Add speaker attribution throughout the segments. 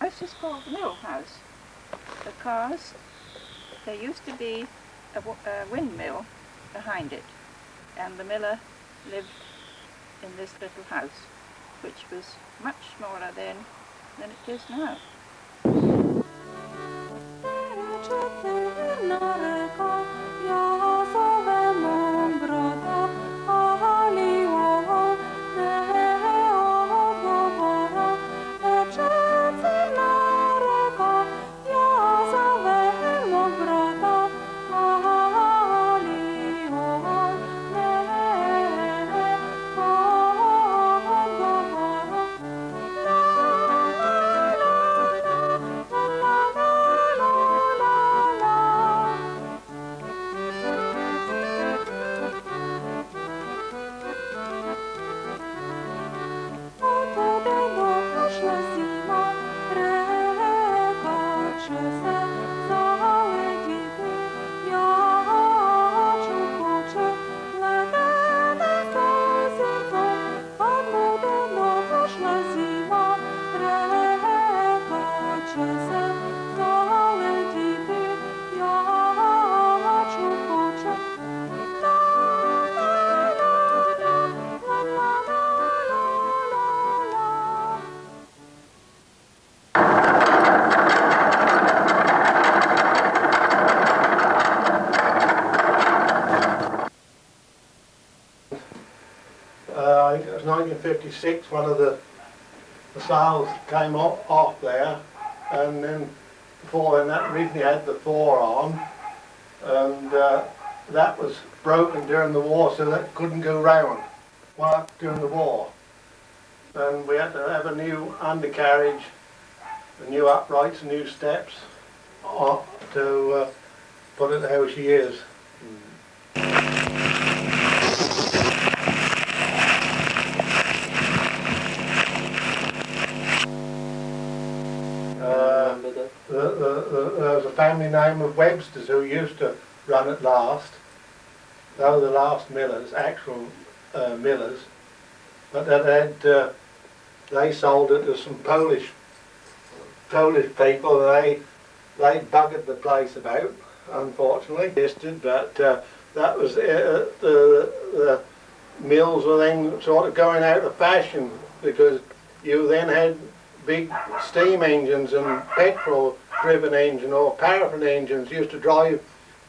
Speaker 1: This is called the mill house because there used to be a windmill behind it, and the miller lived in this little house, which was much smaller then than it is now.
Speaker 2: It was 1956, one of the sails came off there, and then before then that originally had the fore on, and that was broken during the war, so that couldn't go round during the war. And we had to have a new undercarriage, new uprights, new steps to put it how she is. There was a family name of Websters who used to run it last. They were the last millers, actual millers, but they sold it to some Polish people. They buggered the place about, unfortunately. But that was the mills were then sort of going out of fashion, because you then had big steam engines and petrol driven engine or paraffin engines used to drive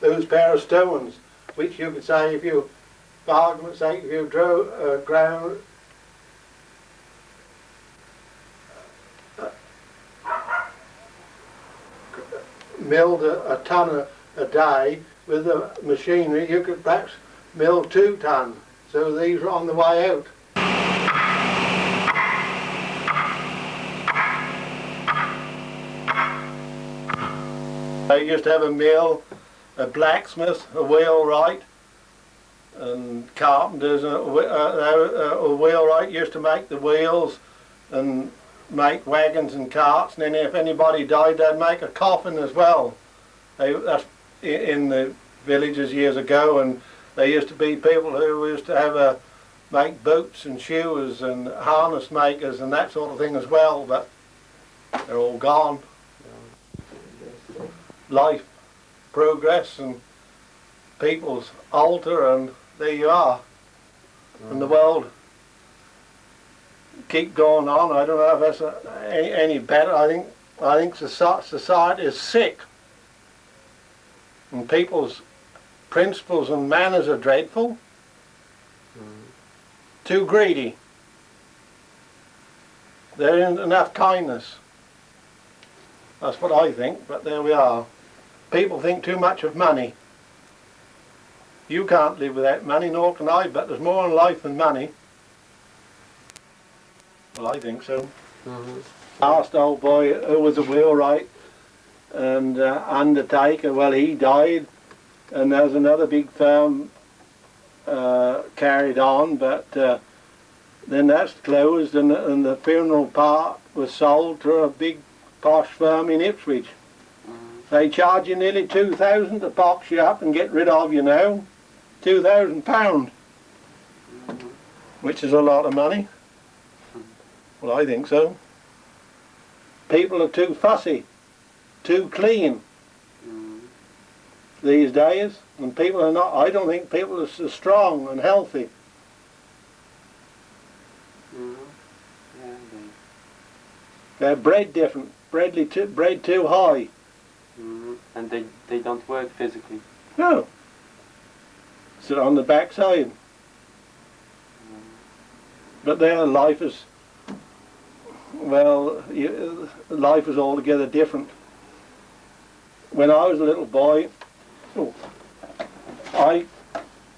Speaker 2: those pair of stones, which you could say, if you, for argument's sake, if you drove ground milled a ton a day with the machinery, you could perhaps mill 2 tons. So these were on the way out. They used to have a mill, a blacksmith, a wheelwright, and carpenters. A wheelwright used to make the wheels and make wagons and carts, and then if anybody died they'd make a coffin as well. That's in the villages years ago, and There used to be people who used to have make boots and shoes and harness makers and that sort of thing as well, but they're all gone. Life progress and people's alter, and there you are. And the world keep going on. I don't know if that's any better. I think society is sick, and people's principles and manners are dreadful. Too greedy. There isn't enough kindness. That's what I think, but there we are. People think too much of money. You can't live without money, nor can I, but there's more in life than money. Well, I think so. Last old boy who was a wheelwright and undertaker, well, he died, and there was another big firm carried on, but then that's closed, and the funeral part was sold to a big posh firm in Ipswich. They charge you nearly £2,000 to box you up and get rid of you now. £2,000, which is a lot of money. Well, I think so. People are too fussy, too clean these days, and people are not. I don't think people are so strong and healthy. They're bred different, bred too high.
Speaker 3: And they don't work physically.
Speaker 2: No. Sit on the backside. But their life is, well, life is altogether different. When I was a little boy,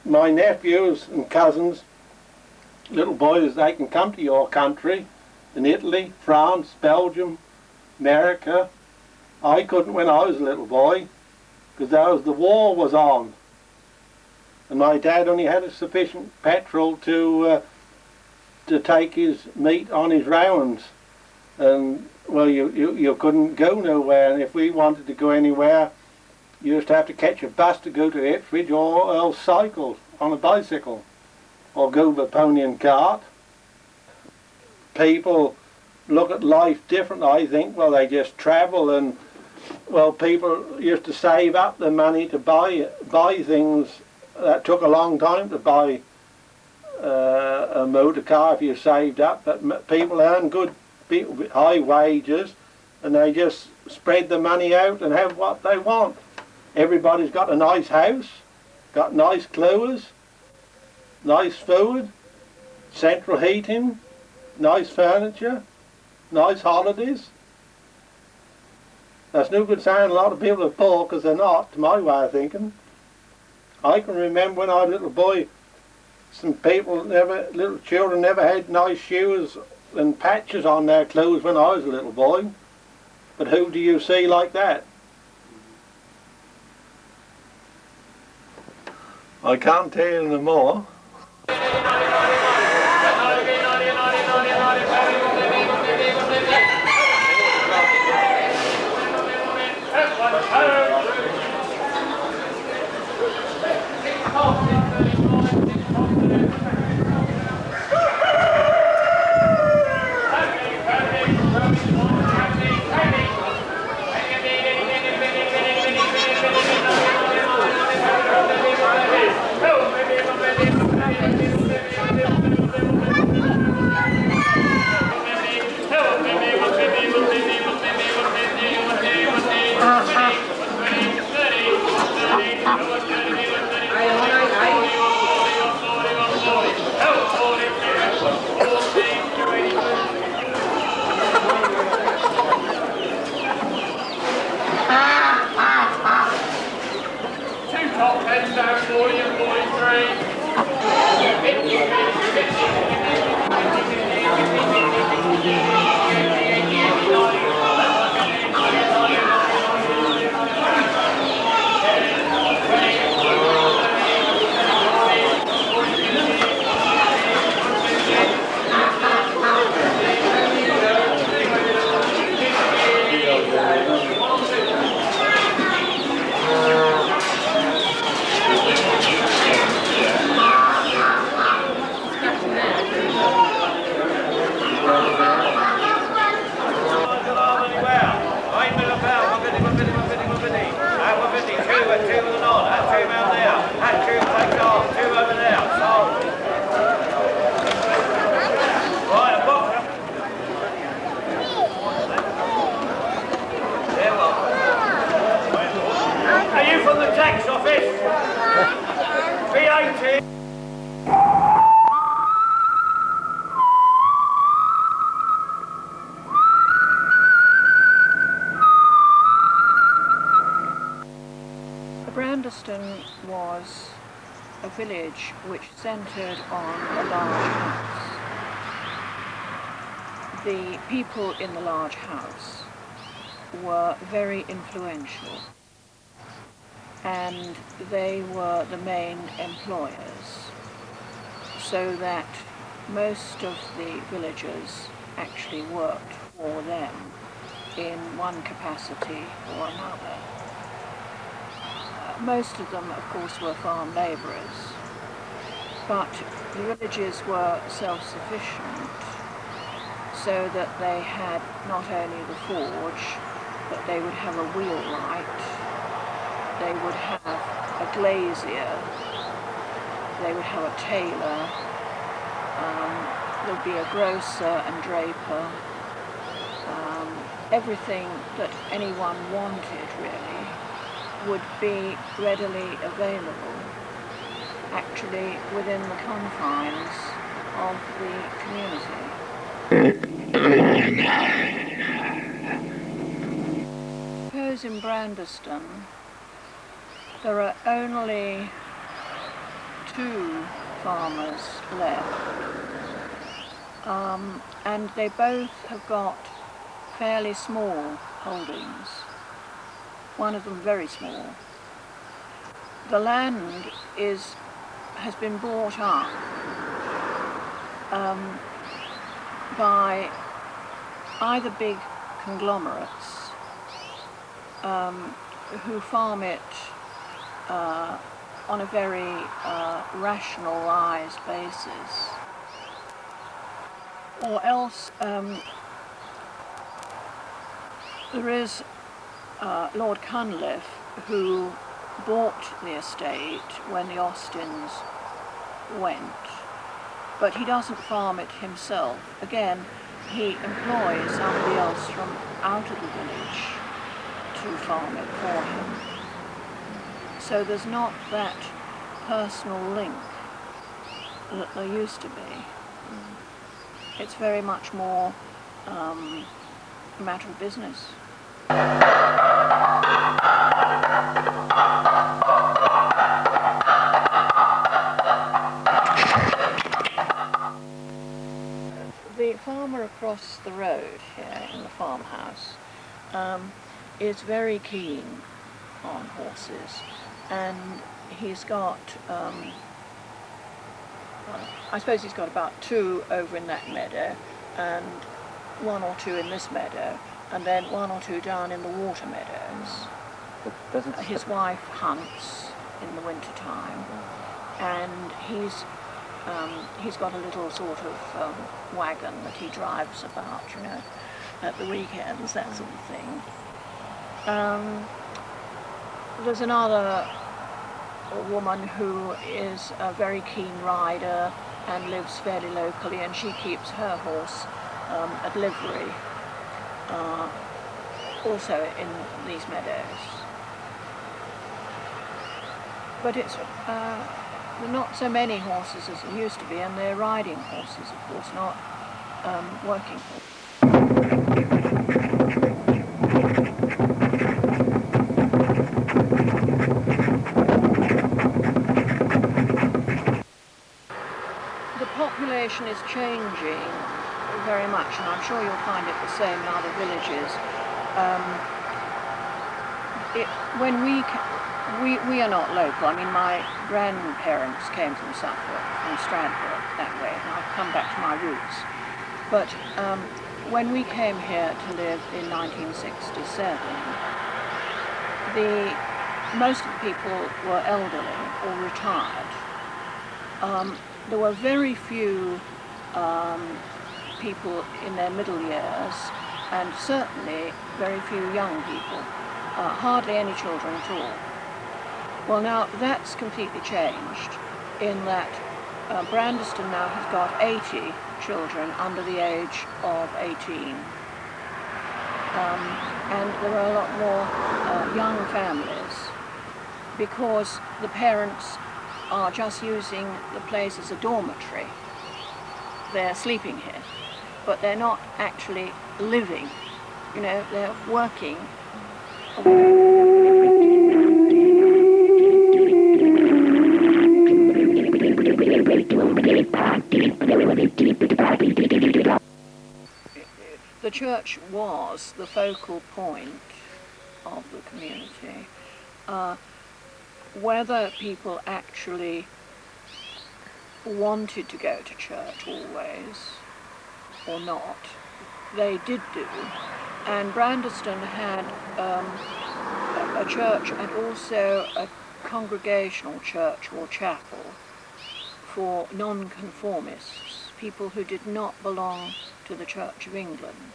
Speaker 2: my nephews and cousins, little boys, they can come to your country, in Italy, France, Belgium, America. I couldn't when I was a little boy, because the war was on. And my dad only had sufficient petrol to take his meat on his rounds. And, well, you couldn't go nowhere, and if we wanted to go anywhere, you used to have to catch a bus to go to Ipswich, or else cycle on a bicycle, or go with a pony and cart. People look at life different, I think. Well, they just travel, and, well, people used to save up the money to buy things. That took a long time to buy a motor car if you saved up, but people earn good, high wages, and they just spread the money out and have what they want. Everybody's got a nice house, got nice clothes, nice food, central heating, nice furniture, nice holidays. That's no good saying a lot of people are poor, because they're not, to my way of thinking. I can remember when I was a little boy, some people little children never had nice shoes and patches on their clothes when I was a little boy. But who do you see like that? I can't tell you no more.
Speaker 4: V80!
Speaker 1: Brandeston was a village which centred on a large house. The people in the large house were very influential, and they were the main employers, so that most of the villagers actually worked for them in one capacity or another. Most of them, of course, were farm labourers, but the villages were self-sufficient, so that they had not only the forge, but they would have a wheelwright, they would have a glazier, they would have a tailor, there would be a grocer and draper, everything that anyone wanted, really, would be readily available, actually within the confines of the community. Suppose in Brandeston there are only 2 farmers left, and they both have got fairly small holdings. One of them very small. The land has been bought up by either big conglomerates who farm it on a very rationalised basis, or else there is Lord Cunliffe, who bought the estate when the Austins went, but he doesn't farm it himself. Again, he employs somebody else from out of the village to farm it for him. So there's not that personal link that there used to be. It's very much more a matter of business. The farmer across the road here in the farmhouse is very keen on horses, and he's got, I suppose he's got about 2 over in that meadow, and 1 or 2 in this meadow, and then 1 or 2 down in the water meadows. His wife hunts in the winter time, and he's got a little sort of wagon that he drives about, you know, at the weekends, that sort of thing. There's another woman who is a very keen rider and lives fairly locally, and she keeps her horse at livery, also in these meadows. But it's not so many horses as there used to be, and they're riding horses, of course, not working horses. The population is changing very much, and I'm sure you'll find it the same in other villages. When we are not local. I mean, my grandparents came from Suffolk, from Stradbroke, that way, and I've come back to my roots. But when we came here to live in 1967, most of the people were elderly or retired. There were very few people in their middle years, and certainly very few young people, hardly any children at all. Well, now that's completely changed in that Brandeston now has got 80 children under the age of 18. And there are a lot more young families, because the parents are just using the place as a dormitory. They're sleeping here, but they're not actually living. You know, they're working. The church was the focal point of the community. Whether people actually wanted to go to church always or not, they did do. And Brandeston had a church and also a congregational church or chapel for non-conformists, people who did not belong to the Church of England.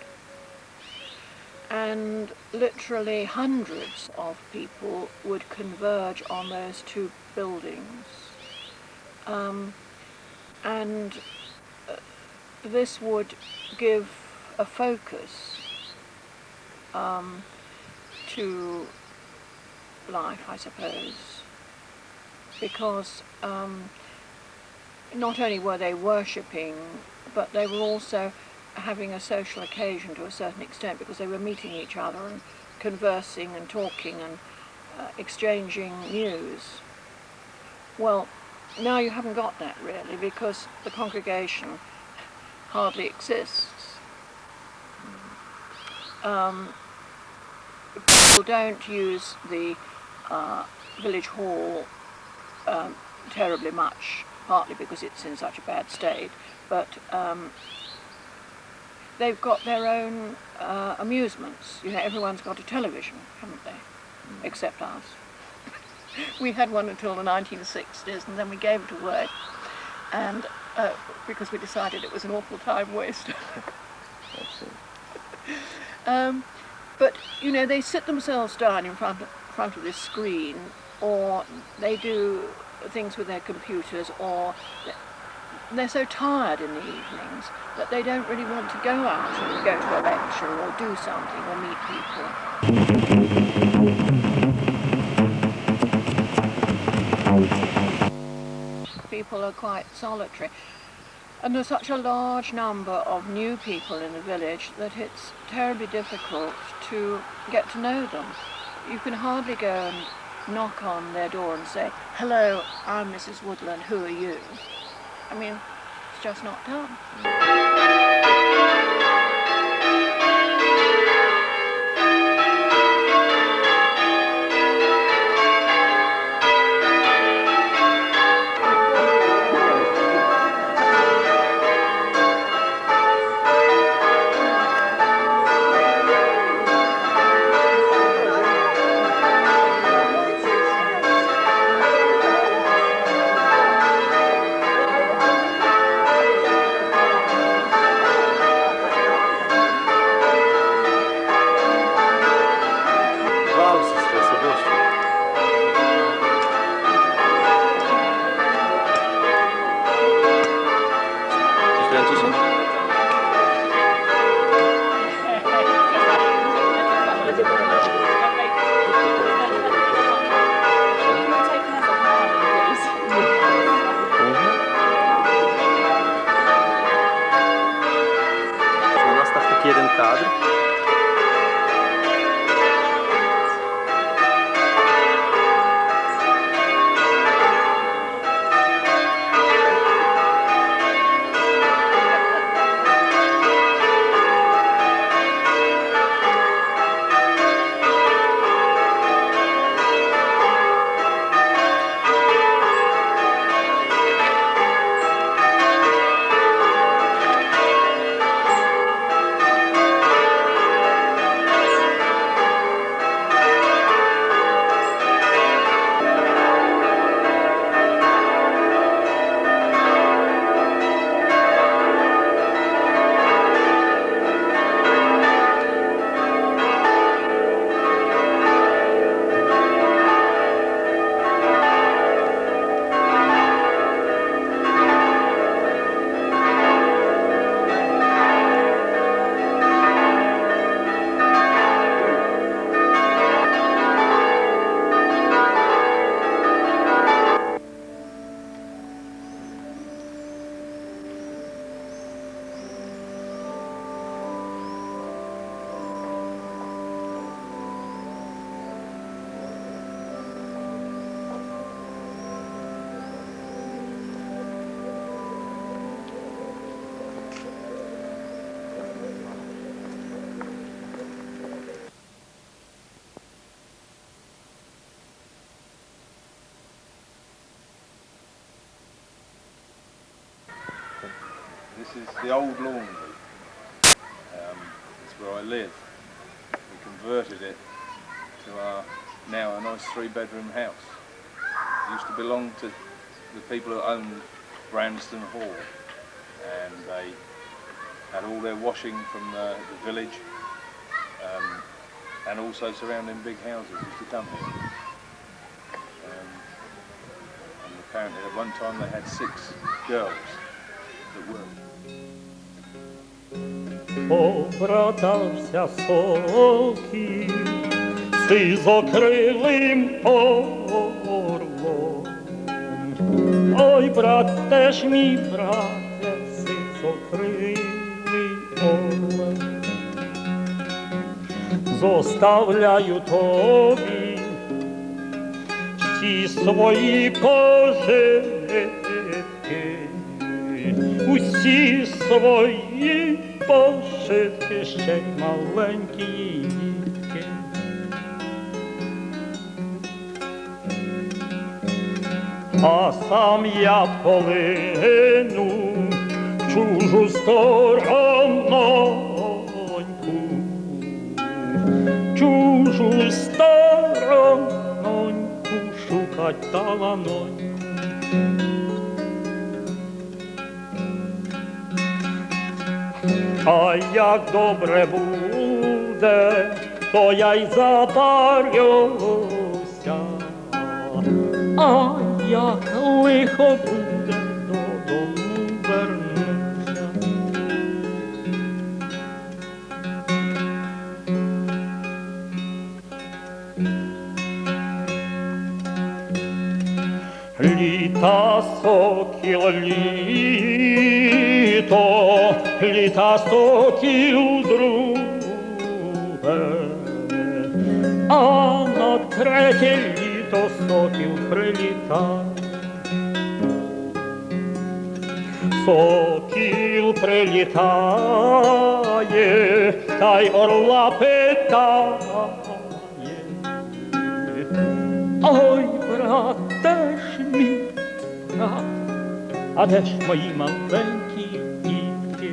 Speaker 1: And literally hundreds of people would converge on those two buildings. This would give a focus to life, I suppose, because not only were they worshipping, but they were also having a social occasion to a certain extent, because they were meeting each other and conversing and talking and exchanging news. Well, now you haven't got that really, because the congregation hardly exists. People don't use the village hall terribly much, partly because it's in such a bad state, but they've got their own amusements. You know, everyone's got a television, haven't they? Except us. We had one until the 1960s, and then we gave it away, and because we decided it was an awful time waster. But you know, they sit themselves down in front of this screen, or they do things with their computers, or they're so tired in the evenings that they don't really want to go out and go to a lecture or do something or meet people. People are quite solitary. And there's such a large number of new people in the village that it's terribly difficult to get to know them. You can hardly go and knock on their door and say, "Hello, I'm Mrs. Woodland, who are you?" I mean, it's just not done.
Speaker 4: this is the old laundry. It's where I live. We converted it to our now a nice 3-bedroom house. It used to belong to the people who owned Branston Hall, and they had all their washing from the village, and also surrounding big houses used to come here. And apparently at one time they had 6 girls that worked.
Speaker 5: Побратався сокіл сизокрилим орлом. Ой, брате ж мій, брате, сизокрилий орлом. Зоставляю тобі всі свої пожитки, усі свої пожитки, ще й маленькі дітки. А сам я полину в чужу сторононьку, чужу сторононьку шукать таланоньку. А як добре буде, то я й запарюся, а як лихо буде, додому вернуся. Літа сокіл, літо, літа сокіл друге, а на 3-те літо сокіл прилітає. Сокіл прилітає, та й орла питає. Ой, брате ж мій, брат, а де ж мої маленькі дітки?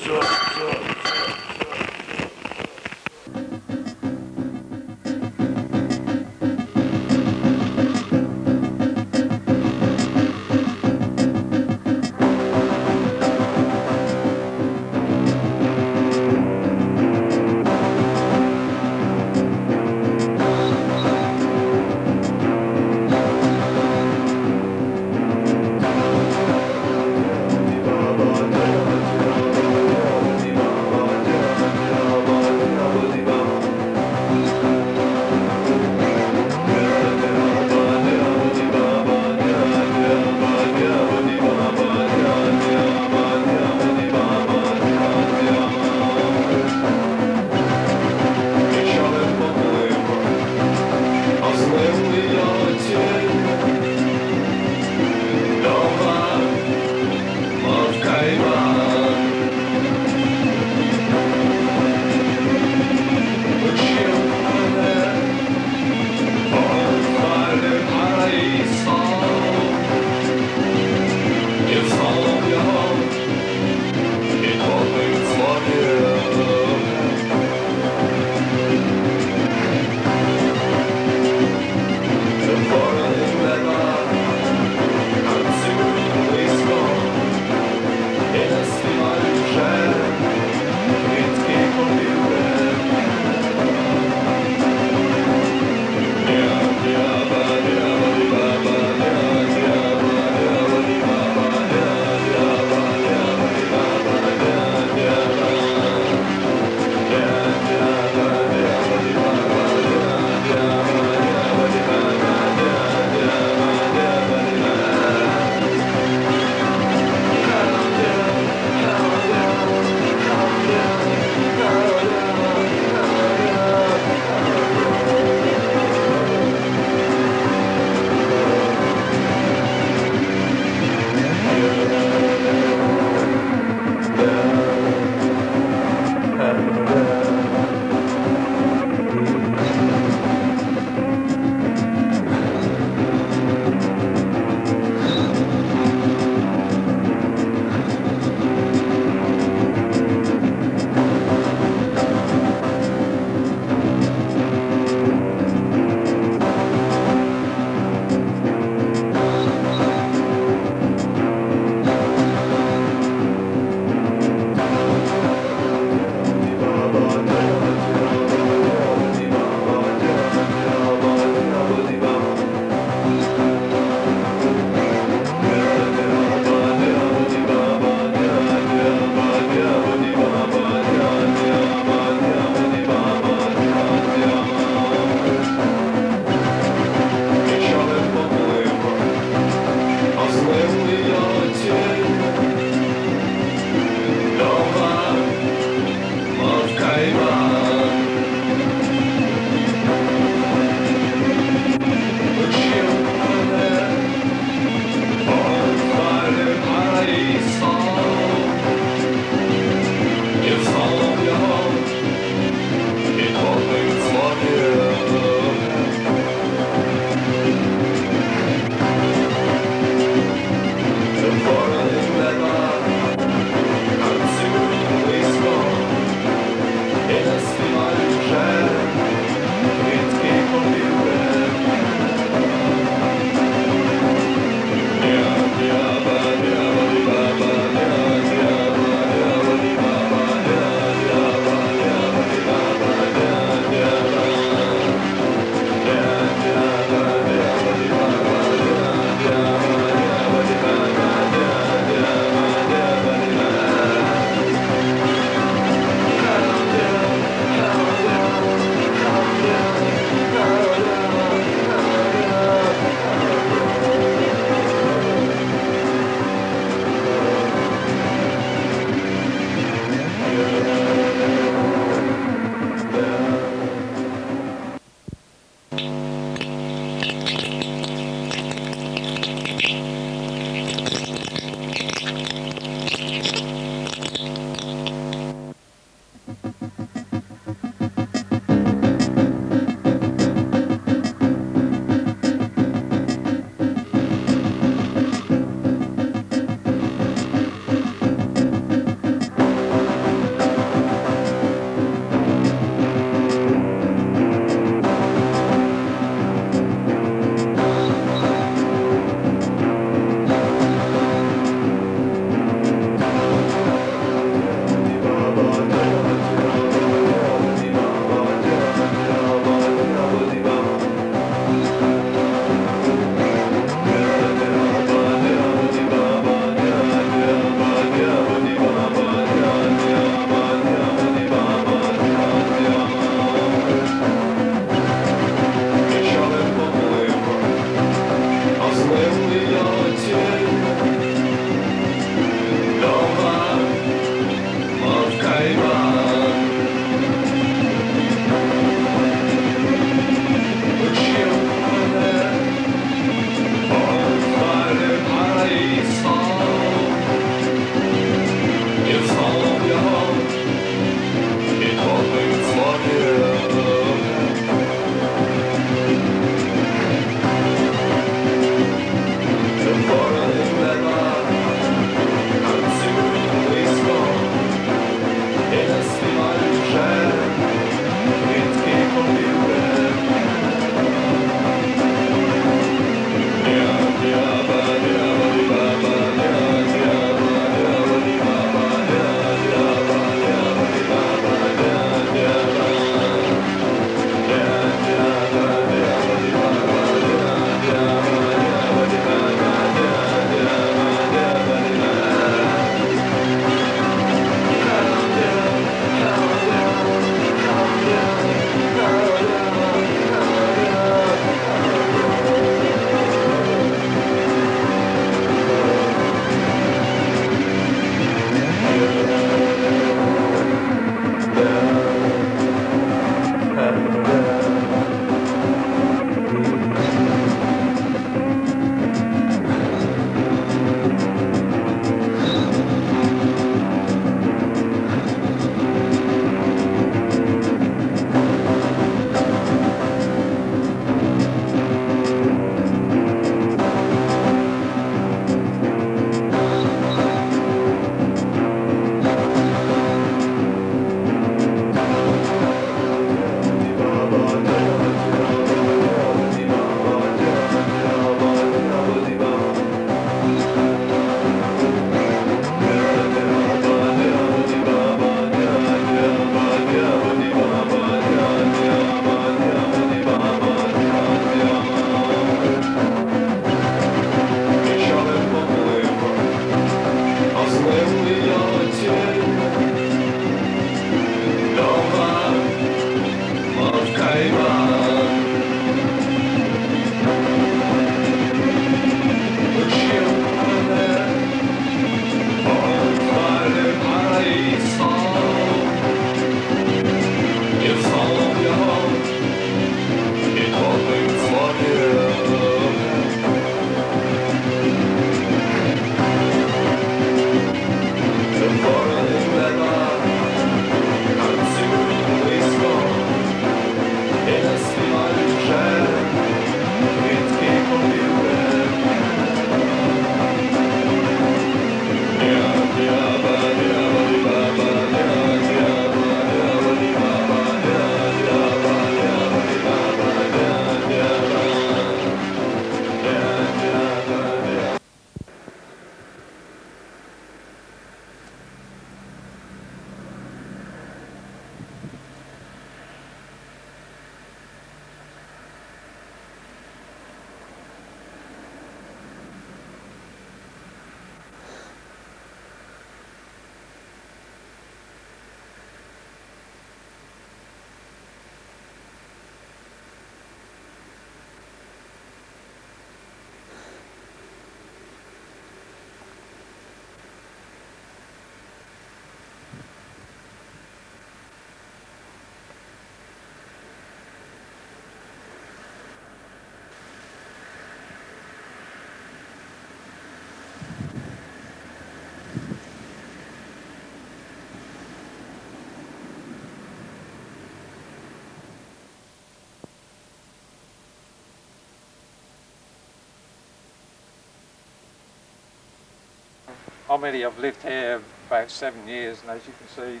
Speaker 6: I've lived here about 7 years, and as you can see,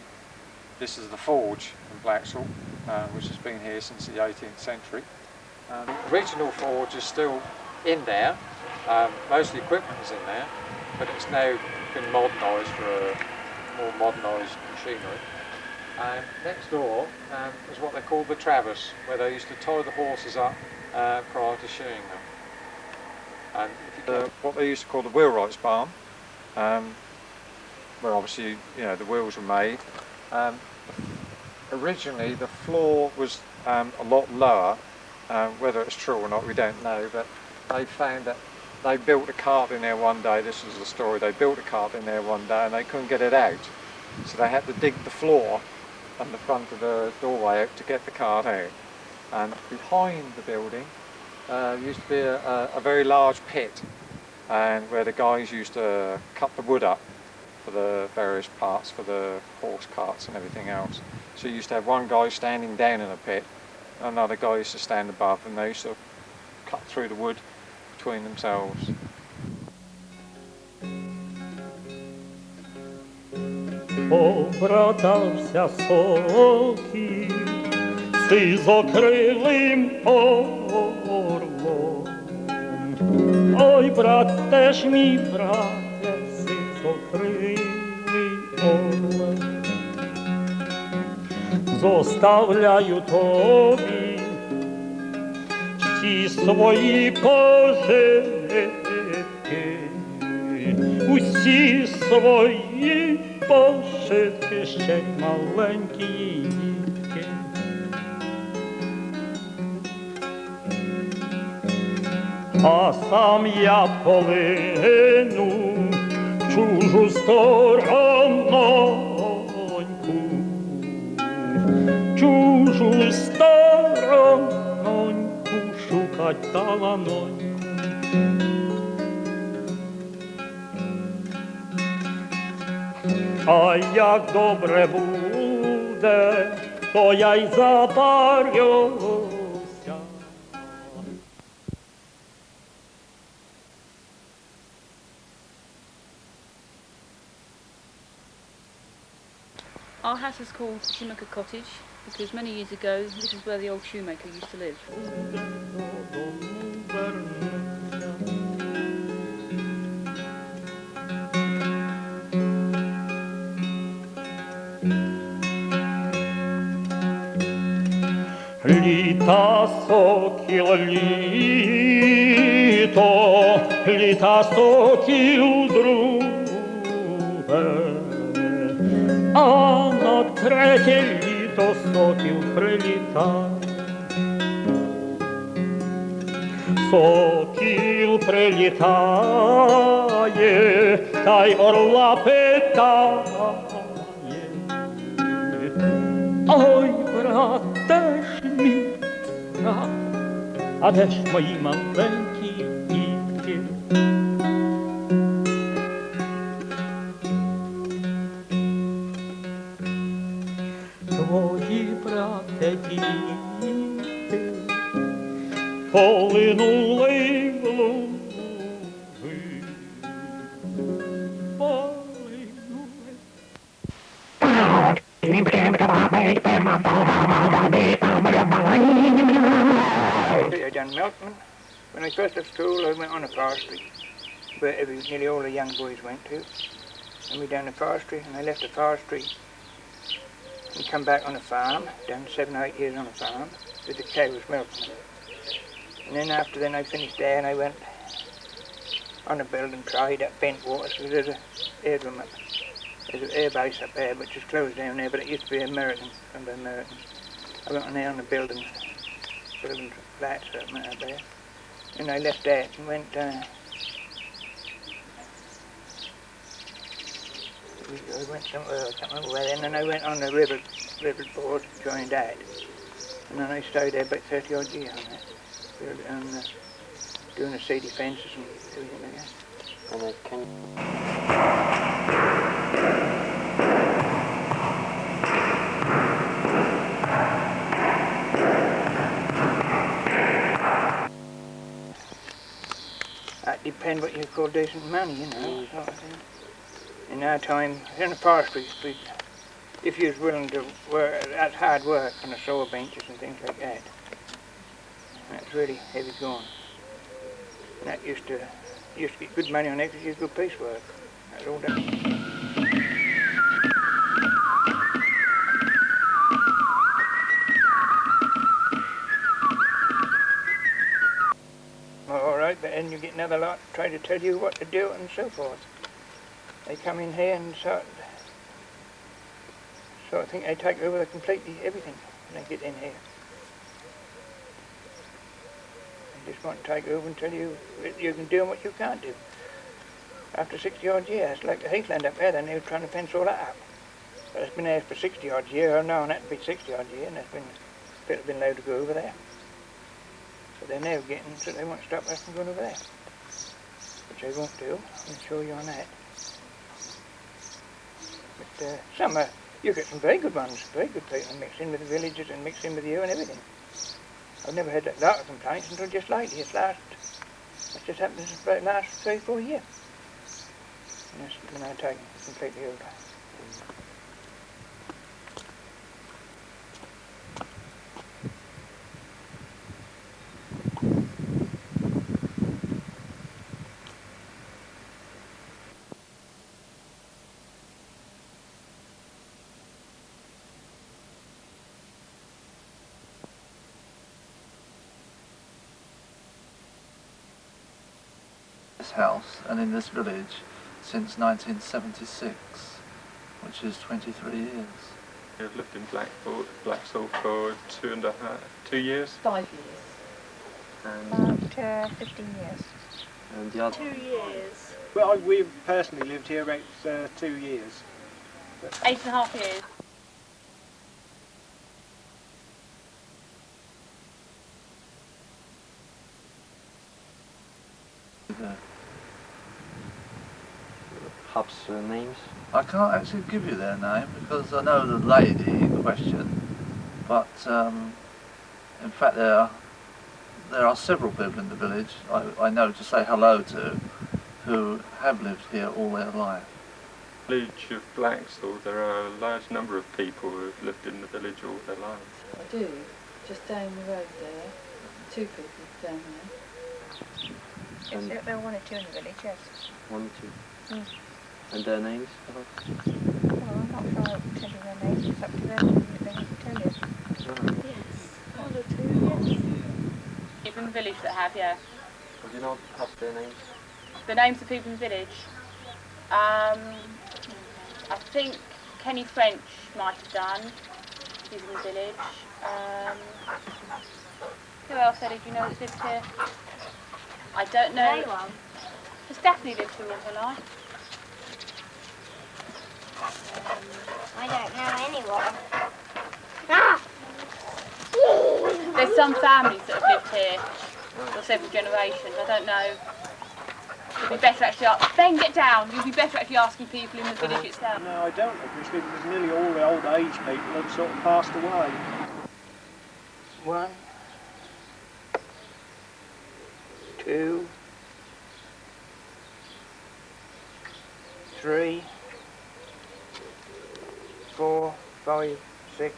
Speaker 6: this is the forge in Blaxhall, which has been here since the 18th century. The original forge is still in there. Most of the equipment is in there, but it's now been modernised for a more modernised machinery. And next door is what they call the traverse, where they used to tie the horses up prior to shoeing them. And what they used to call the wheelwright's barn, where obviously the wheels were made. Originally the floor was a lot lower. Whether it's true or not we don't know, but they found that they built a cart in there one day. This is the story. They built a cart in there one day and they couldn't get it out, so they had to dig the floor and the front of the doorway out to get the cart out. And behind the building used to be a very large pit, and where the guys used to cut the wood up for the various parts for the horse carts and everything else. So you used to have one guy standing down in a pit, another guy used to stand above, and they used to cut through the wood between themselves.
Speaker 5: Обратався сокіл сизокрилим орлом. Ой, брат, теж мій брате, сизокрилий орлом. Зоставляю тобі всі свої пожитки, усі свої пожитки, ще маленькі дітки. А сам я полину чужу сторононьку, чужу сторононьку шукать таланоньку. А як добре буде, то я й запарюся.
Speaker 7: Our house is called Shimaker Cottage because many years ago this is where the old shoemaker used to live.
Speaker 5: Літа сокіл літо, літа сокіл друге, а на третє літо сокіл прилітає. Сокіл прилітає, та й орла питає. Ой, брате ж мій брат, а де ж мої маленькі дітки? Твої, брате, діти полинули в луги, полинули.
Speaker 8: I done milkman. When I first left school, I went on a forestry, where nearly all the young boys went to. And we done the forestry, and I left the forestry and come back on a farm, done 7 or 8 years on a farm, with the cows milkman. And then after then I finished there and I went on a building, tried at Bentwater, so there's an aerodrome up. There's an air base up there, which is closed down there, but it used to be American, run by Americans. I went on there on the building flats up there. And I left that and went, I went somewhere, I can't remember where, and then I went on the river board, joined that. And then I stayed there about 30 odd years on that. And doing the sea defences and everything like that.
Speaker 3: And can you...
Speaker 8: That depends what you call decent money, you know, sort of thing. In our time, in the forestry, if you was willing to work, that's hard work on the saw benches and things like that. That's really heavy going. And that used to get good money on that because you used to do piecework. That's all done. All right, but then you get another lot try to tell you what to do and so forth. They come in here and sort of think they take over completely everything when they get in here. They just want to take over and tell you you can do and what you can't do. After 60 odd years, like the heathland up there, then they were trying to fence all that up. But it's been there for 60 odd years. I've known that to be 60 odd years, and people have been allowed to go over there. But they're now getting, so they won't stop us from going over there. Which they won't do, I can show you on that. But some you get some very good ones, very good people mix in with the villagers and mix in with you and everything. I've never had a lot of complaints until just lately. It's just happened about the last 3-4 years. And that's when I take completely over.
Speaker 9: House and in this village since 1976, which is 23 years.
Speaker 3: I've lived in Blaxhall for 2 years.
Speaker 10: 5 years.
Speaker 3: And
Speaker 10: About 15 years.
Speaker 3: And the other
Speaker 10: 2 years.
Speaker 11: Well, we've personally lived here about 2 years.
Speaker 7: 8.5 years.
Speaker 3: pub's names?
Speaker 9: I can't actually give you their name because I know the lady in question, but in fact there are several people in the village I know to say hello to who have lived here all their life.
Speaker 3: Village of Blaxhall, there are a large number of people who have lived in the village all their lives.
Speaker 10: I do, just down the road there, 2 people down there.
Speaker 3: And
Speaker 10: There are 1 or 2 in the village, yes.
Speaker 3: 1 or 2.
Speaker 10: Mm.
Speaker 3: And their names?
Speaker 10: Well, I'm not sure I'll tell you their names, it's up to them, they need to tell you. Yes, 1 or 2, yes.
Speaker 7: People in the village that have, yeah.
Speaker 3: Well, do you know their names?
Speaker 7: The names of people in the village? I think Kenny French might have done. He's in the village. Who else, Eddie, do you know that's lived here? I don't know.
Speaker 10: Anyone?
Speaker 7: Has Daphne lived here all her life?
Speaker 10: I don't know anyone.
Speaker 7: There's some families that have lived here for several generations. I don't know. You'd be better actually Ben, get down. You'd be better actually asking people in the village itself.
Speaker 11: No, I don't, because nearly all the old age people have sort of passed away.
Speaker 8: 1, 2, 3, 4, 5, 6,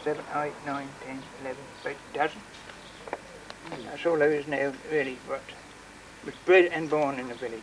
Speaker 8: 7, 8, 9, 10, 11, about a dozen. That's all there is now, really, but was bred and born in the village.